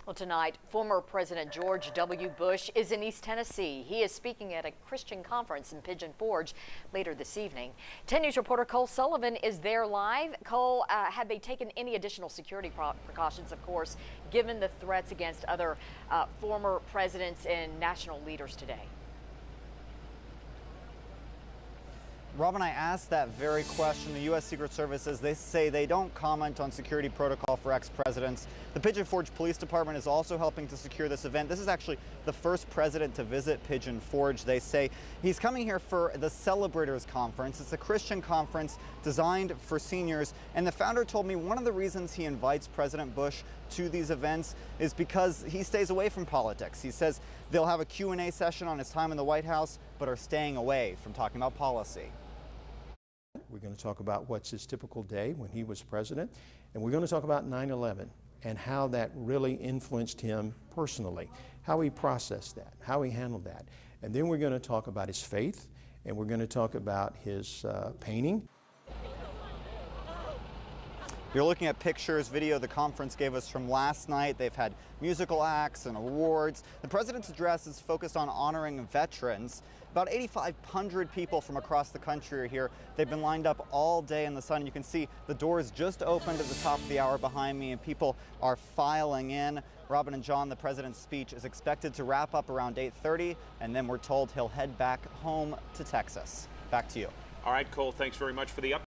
Well, tonight, former President George W. Bush is in East Tennessee. He is speaking at a Christian conference in Pigeon later this evening. 10 News reporter Cole Sullivan is there live. Cole, have they taken any additional security precautions, of course, given the threats against other former presidents and national leaders today? Robin, I asked that very question. The U.S. Secret Services, they say they don't comment on security protocol for ex-presidents. The Pigeon Forge Police Department is also helping to secure this event. This is actually the first president to visit Pigeon Forge. They say he's coming here for the Celebrators conference. It's a Christian conference designed for seniors. And the founder told me one of the reasons he invites President Bush to these events is because he stays away from politics. He says they'll have a Q&A session on his time in the White House, but are staying away from talking about policy. We're going to talk about what's his typical day when he was president, and we're going to talk about 9/11 and how that really influenced him personally, how he processed that, how he handled that. And then we're going to talk about his faith, and we're going to talk about his painting. You're looking at pictures, video the conference gave us from last night. They've had musical acts and awards. The president's address is focused on honoring veterans. About 8,500 people from across the country are here. They've been lined up all day in the sun. You can see the doors just opened at the top of the hour behind me, and people are filing in. Robin and John, the president's speech is expected to wrap up around 8:30, and then we're told he'll head back home to Texas. Back to you. All right, Cole, thanks very much for the update.